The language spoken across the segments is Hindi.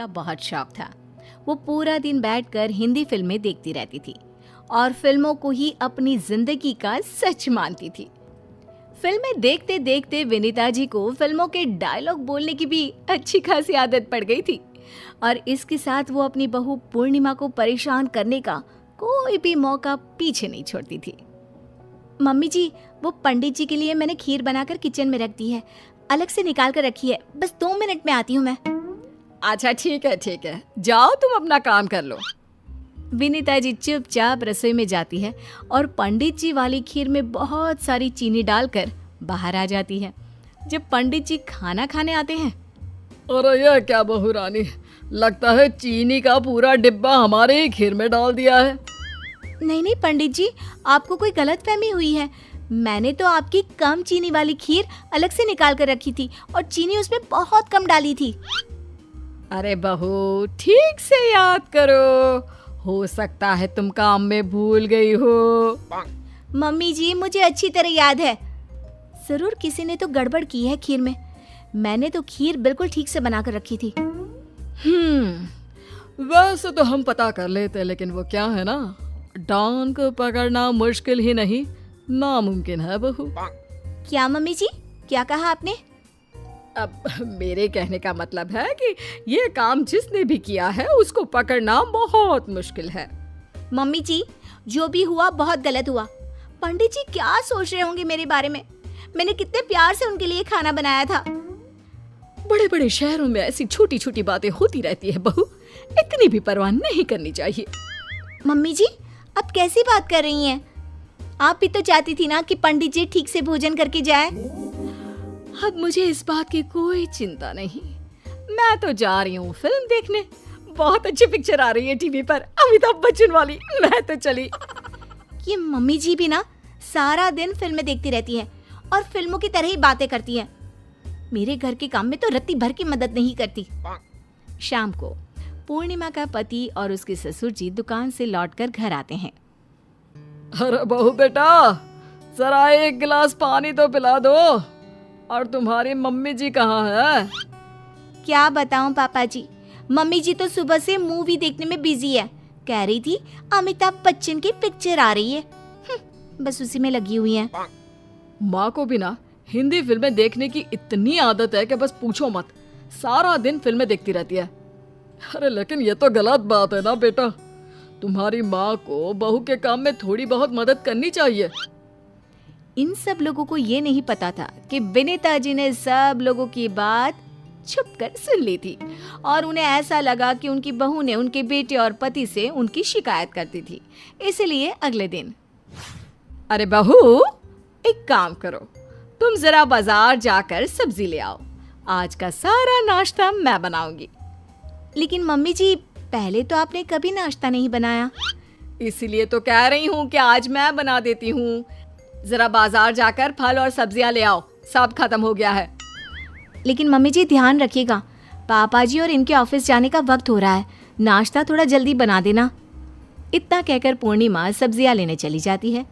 का बहुत शौक था। वो पूरा दिन बैठकर हिंदी फिल्में देखती रहती थी और फिल्मों को ही अपनी जिंदगी का सच मानती थी। फिल्में देखते देखते विनीता जी को फिल्मों के डायलॉग बोलने की भी अच्छी खासी आदत पड़ गई थी और इसके साथ वो अपनी बहू पूर्णिमा को परेशान करने का कोई भी मौका पीछे नहीं छोड़ती थी। मम्मी जी, वो पंडित जी के लिए मैंने खीर बनाकर किचन में रख दी है, अलग से निकाल कर रखी है, बस 2 मिनट में आती हूँ मैं। अच्छा ठीक है, जाओ तुम अपना काम कर लो। विनीता जी चुपचाप रसोई में जाती है और पंडित जी वाली खीर में बहुत सारी चीनी डालकर बाहर आ जाती है। जब पंडित जी खाना खाने आते हैं, अरे यह क्या बहू रानी, लगता है चीनी का पूरा डिब्बा हमारे ही खीर में डाल दिया है। नहीं पंडित जी, आपको कोई गलतफहमी हुई है। मैंने तो आपकी कम चीनी वाली खीर अलग से निकाल कर रखी थी और चीनी उसमें बहुत कम डाली थी। अरे बहू, ठीक से याद करो, हो सकता है तुम काम में भूल गई हो। मम्मी जी, मुझे अच्छी तरह याद है। जरूर किसी ने तो गड़बड़ की है खीर में। मैंने तो खीर बिल्कुल ठीक से बनाकर रखी थी। वैसे तो हम पता कर लेते, लेकिन वो क्या है ना, डॉन को पकड़ना मुश्किल ही नहीं नामुमकिन है बहू। क्या मम्मी जी, क्या कहा आपने? अब मेरे कहने का मतलब है कि ये काम जिसने भी किया है उसको पकड़ना बहुत मुश्किल है। मम्मी जी, जो भी हुआ बहुत गलत हुआ। पंडित जी क्या सोच रहे होंगे मेरे बारे में? मैंने कितने प्यार से उनके लिए खाना बनाया था। बड़े बड़े शहरों में ऐसी छोटी छोटी बातें होती रहती है बहू, इतनी भी परवाह नहीं करनी चाहिए। मम्मी जी, आप कैसी बात कर रही हैं? आप भी तो चाहती थी ना कि पंडित जी ठीक से भोजन करके जाए। अब मुझे इस बात की कोई चिंता नहीं, मैं तो जा रही हूँ फिल्म देखने। बहुत अच्छी पिक्चर आ रही है टीवी पर, अमिताभ बच्चन वाली। मैं तो चली। ये मम्मी जी भी ना सारा दिन फिल्में देखती रहती है और फिल्मों की तरह ही बातें करती है। मेरे घर के काम में तो रत्ती भर की मदद नहीं करती। शाम को पूर्णिमा का पति और उसके ससुर जी दुकान से लौटकर घर आते हैं। अरे बहू बेटा, जरा एक गिलास पानी तो पिला दो। और तुम्हारी मम्मी जी कहाँ है? क्या बताऊं पापा जी, मम्मी जी तो सुबह से मूवी देखने में बिजी है। कह रही थी अमिताभ बच्चन की पिक्चर आ रही है, बस उसी में लगी हुई है। माँ को भी ना हिंदी फिल्में देखने की इतनी आदत है कि बस पूछो मत, सारा दिन फिल्में देखती रहती है। अरे लेकिन ये तो गलत बात है ना बेटा, तुम्हारी माँ को बहू के काम में थोड़ी बहुत मदद करनी चाहिए। इन सब लोगों को ये नहीं पता था कि विनीता जी ने सब लोगों की बात छुपकर सुन ली थी और उन्हें ऐसा लगा कि उनकी बहू ने उनके बेटे और पति से उनकी शिकायत करती थी। इसलिए अगले दिन, अरे बहू, एक काम करो, तुम जरा बाजार जाकर सब्जी ले आओ, आज का सारा नाश्ता मैं बनाऊंगी। लेकिन मम्मी जी, पहले तो आपने कभी नाश्ता नहीं बनाया। इसीलिए तो कह रही हूँ कि आज मैं बना देती हूँ। जरा बाजार जाकर फल और सब्जियां ले आओ, सब खत्म हो गया है। लेकिन मम्मी जी ध्यान रखिएगा, पापा जी और इनके ऑफिस जाने का वक्त हो रहा है, नाश्ता थोड़ा जल्दी बना देना। इतना कहकर पूर्णिमा सब्जियां लेने चली जाती है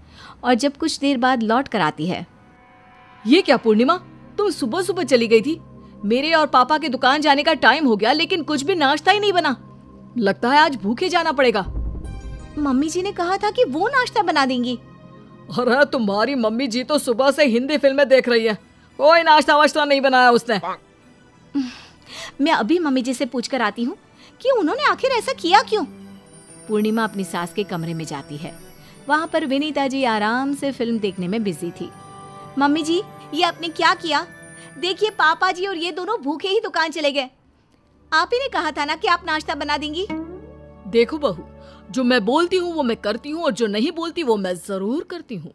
और जब कुछ देर बाद लौट कर आती है। ये क्या पूर्णिमा, तुम सुबह सुबह चली गई थी? मेरे और पापा के दुकान जाने का टाइम हो गया लेकिन कुछ भी नाश्ता ही नहीं बना। लगता है आज भूखे जाना पड़ेगा। मम्मी जी ने कहा था कि वो नाश्ता बना देंगी। अरे तुम्हारी मम्मी जी तो सुबह से हिंदी फिल्में देख रही है, कोई नाश्ता वाश्ता नहीं बनाया उसने। मैं अभी मम्मी जी से पूछ कर आती हूँ कि उन्होंने आखिर ऐसा किया क्यों। पूर्णिमा अपनी सास के कमरे में जाती है। वहाँ पर विनीता जी आराम से फिल्म देखने में बिजी थी। मम्मी जी, ये आपने क्या किया? देखिए पापा जी और ये दोनों भूखे ही दुकान चले गए। आप ही ने कहा था ना कि आप नाश्ता बना देंगी। देखो बहू, जो मैं बोलती हूँ वो मैं करती हूँ और जो नहीं बोलती वो मैं जरूर करती हूँ।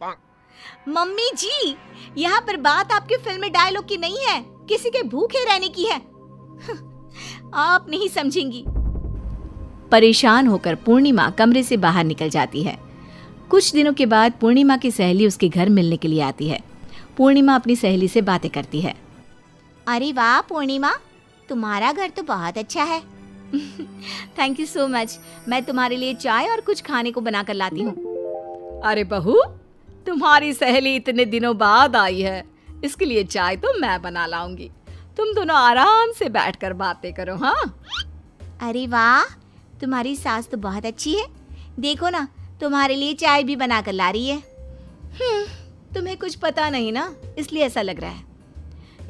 मम्मी जी, यहाँ पर बात आपके फिल्म डायलॉग की नहीं है, किसी के भूखे रहने की है। आप नहीं समझेंगी। परेशान होकर पूर्णिमा कमरे से बाहर निकल जाती है। कुछ दिनों के बाद पूर्णिमा की सहेली उसके घर मिलने के लिए आती है। पूर्णिमा अपनी सहेली से बातें करती है। अरे वाह पूर्णिमा, तुम्हारा घर तो बहुत अच्छा है। Thank you so much. मैं तुम्हारे लिए चाय और कुछ खाने को बनाकर लाती हूँ। अरे बहू, तुम्हारी सहेली इतने दिनों बाद आई है, इसके लिए चाय तो मैं बना लाऊंगी। तुम दोनों आराम से बैठकर बातें करो। हाँ अरे वाह, तुम्हारी सास तो बहुत अच्छी है। देखो ना, तुम्हारे लिए चाय भी बना कर ला रही है। तुम्हें कुछ पता नहीं ना, इसलिए ऐसा लग रहा है।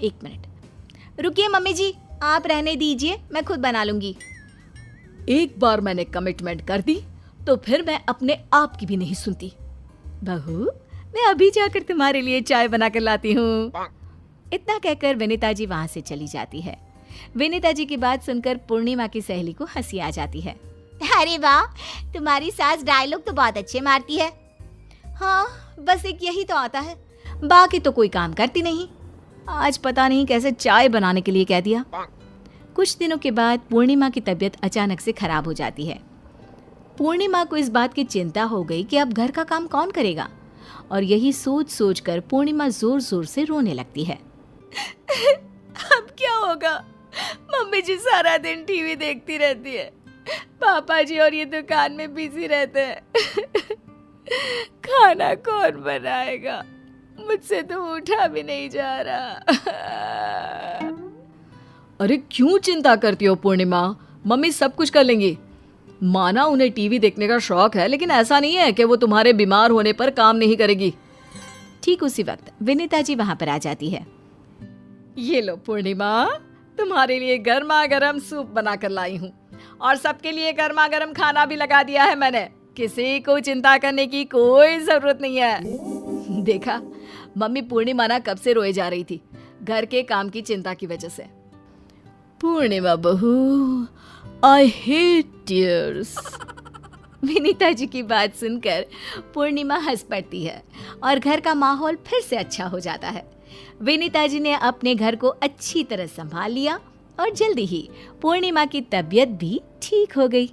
एक मिनट रुकिए मम्मी जी, आप रहने दीजिए, मैं खुद बना लूंगी। एक बार मैंने कमिटमेंट कर दी तो फिर मैं अपने आप की भी नहीं सुनती। बहू, मैं अभी जाकर तुम्हारे लिए चाय बना कर लाती हूँ। इतना कहकर विनीता जी वहां से चली जाती है। विनीता जी की बात सुनकर पूर्णिमा की सहेली को हंसी आ जाती है। अरे वाह, तुम्हारी सास डायलॉग तो बहुत अच्छे मारती है। हाँ, बस एक यही तो आता है, बाकी तो कोई काम करती नहीं। आज पता नहीं कैसे चाय बनाने के लिए कह दिया। कुछ दिनों के बाद पूर्णिमा की तबीयत अचानक से खराब हो जाती है। पूर्णिमा को इस बात की चिंता हो गई कि अब घर का काम कौन करेगा, और यही सोच सोच कर पूर्णिमा जोर जोर से रोने लगती है। अब क्या होगा? मम्मी जी सारा दिन टीवी देखती रहती है, पापा जी और ये दुकान में बिजी रहते हैं। खाना कौन बनाएगा? मुझसे तो उठा भी नहीं जा रहा। अरे क्यों चिंता करती हो पूर्णिमा, मम्मी सब कुछ कर लेंगी। माना उन्हें टीवी देखने का शौक है, लेकिन ऐसा नहीं है कि वो तुम्हारे बीमार होने पर काम नहीं करेगी। ठीक उसी वक्त विनीता जी वहां पर आ जाती है। ये लो पूर्णिमा, तुम्हारे लिए गर्मा गर्म सूप बना कर लाई हूँ, और सबके लिए गर्मा गर्म खाना भी लगा दिया है मैंने। किसी को चिंता करने की कोई जरूरत नहीं है। देखा, मम्मी पूर्णिमा ना कब से रोए जा रही थी घर के काम की चिंता की वजह से। पूर्णिमा बहू, I hate tears. Vinita ji की बात सुनकर पूर्णिमा हंस पड़ती है और घर का माहौल फिर से अच्छा हो जाता है। विनीता जी ने अपने घर को अच्छी तरह संभाल लिया और जल्दी ही पूर्णिमा की तबीयत भी ठीक हो गई।